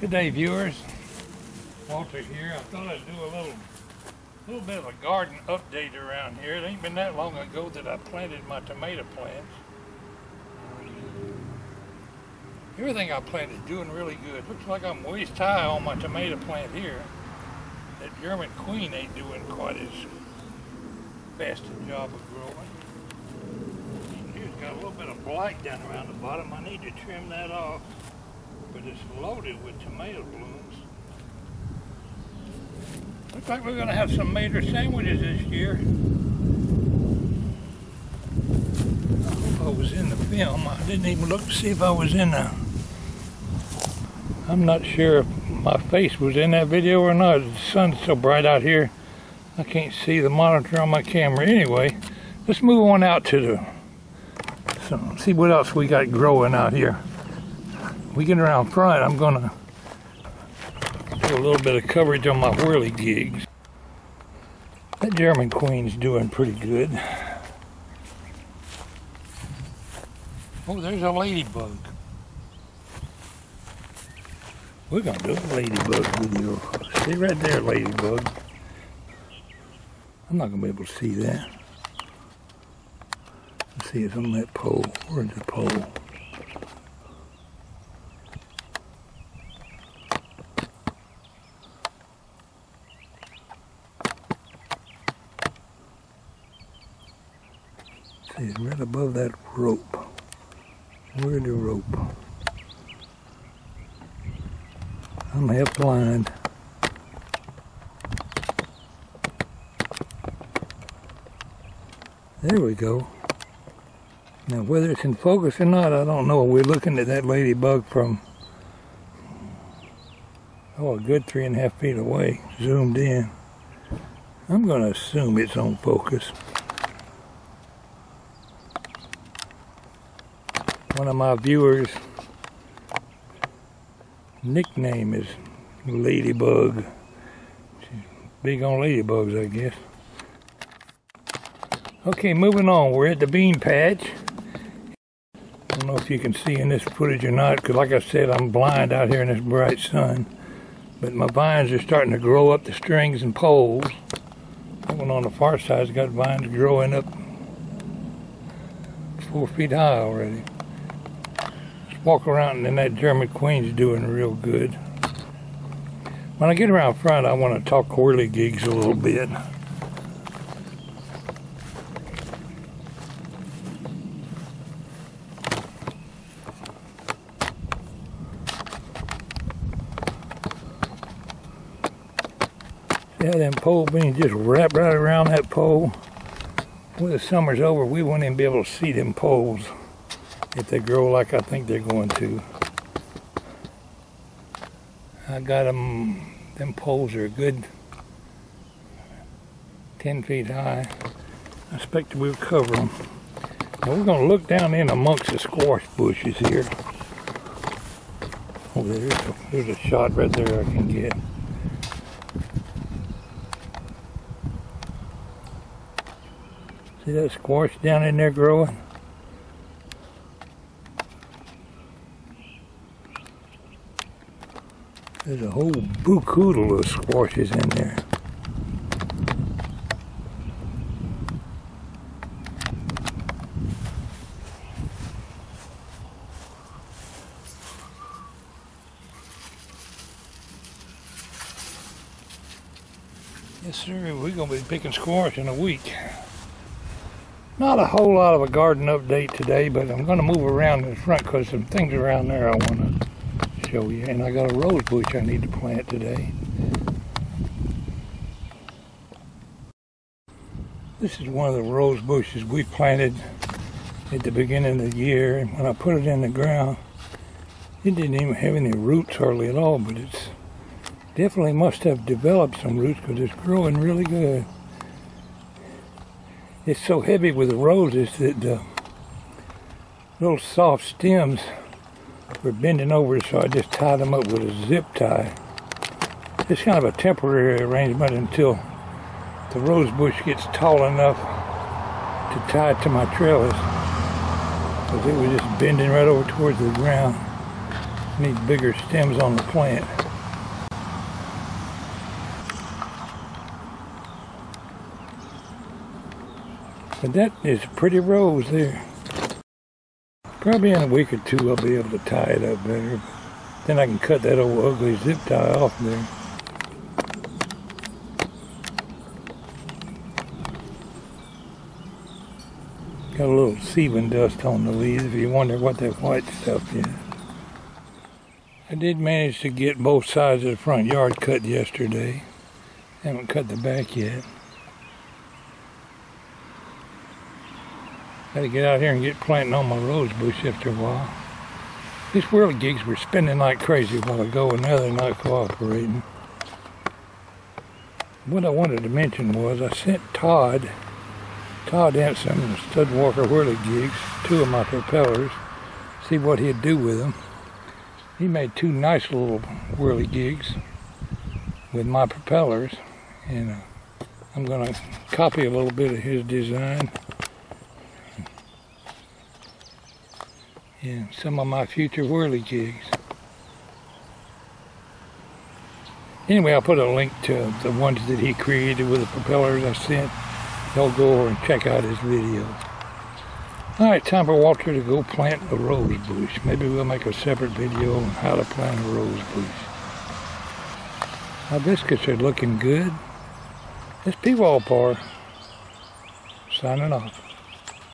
Good day, viewers. Walter here. I thought I'd do a little bit of a garden update around here. It ain't been that long ago that I planted my tomato plants. Everything I planted is doing really good. Looks like I'm waist high on my tomato plant here. That German queen ain't doing quite as fast a job of growing. Here's got a little bit of blight down around the bottom. I need to trim that off. But it's loaded with tomato blooms. Looks like we're going to have some major sandwiches this year. I hope I was in the film. I didn't even look to see if I was in the... I'm not sure if my face was in that video or not. The sun's so bright out here, I can't see the monitor on my camera. Anyway, let's move on out to the... see what else we got growing out here. We get around front, I'm going to do a little bit of coverage on my whirligigs. That German queen's doing pretty good. Oh, there's a ladybug. We're going to do a ladybug video. See right there, ladybug. I'm not going to be able to see that. Let's see, it's on that pole. Where's the pole? It's right above that rope. Where's the rope? I'm half blind. There we go. Now whether it's in focus or not, I don't know. We're looking at that ladybug from, a good 3.5 feet away, zoomed in. I'm going to assume it's on focus. One of my viewers' nickname is Ladybug. She's big on ladybugs, I guess. Okay, moving on. We're at the bean patch. I don't know if you can see in this footage or not, because like I said, I'm blind out here in this bright sun. But my vines are starting to grow up the strings and poles. That one on the far side's got vines growing up 4 feet high already. Walk around, and that German queen's doing real good. When I get around front, I want to talk whirligigs a little bit. See how them pole beans just wrap right around that pole? When the summer's over, we won't even be able to see them poles if they grow like I think they're going to. I got them poles are a good 10 feet high. I expect we'll cover them. Now we're going to look down in amongst the squash bushes here. Oh, there's a shot right there I can get. See that squash down in there growing? There's a whole buku of squashes in there. Yes, sir. We're going to be picking squash in a week. Not a whole lot of a garden update today, but I'm going to move around in the front because some things around there I want to show you. And I got a rose bush I need to plant today. This is one of the rose bushes we planted at the beginning of the year. And when I put it in the ground, it didn't even have any roots hardly at all, but it's definitely must have developed some roots because it's growing really good. It's so heavy with the roses that the little soft stems were bending over, so I just tied them up with a zip tie. It's kind of a temporary arrangement until the rose bush gets tall enough to tie it to my trellis, because it was just bending right over towards the ground. Need bigger stems on the plant. But that is a pretty rose there. Probably in a week or two I'll be able to tie it up better. Then I can cut that old ugly zip tie off there. Got a little sieving dust on the leaves if you wonder what that white stuff is. I did manage to get both sides of the front yard cut yesterday. Haven't cut the back yet. Got to get out here and get planting on my rose bush after a while. These whirligigs were spinning like crazy a while ago and now they're not cooperating. What I wanted to mention was I sent Todd Impson, the stud walker whirligigs, 2 of my propellers, see what he'd do with them. He made 2 nice little whirligigs with my propellers, and I'm going to copy a little bit of his design. And some of my future whirligigs. Anyway, I'll put a link to the ones that he created with the propellers I sent. Y'all go over and check out his video. Alright, time for Walter to go plant a rose bush. Maybe we'll make a separate video on how to plant a rose bush. Hibiscus are looking good. It's Pwalpar signing off.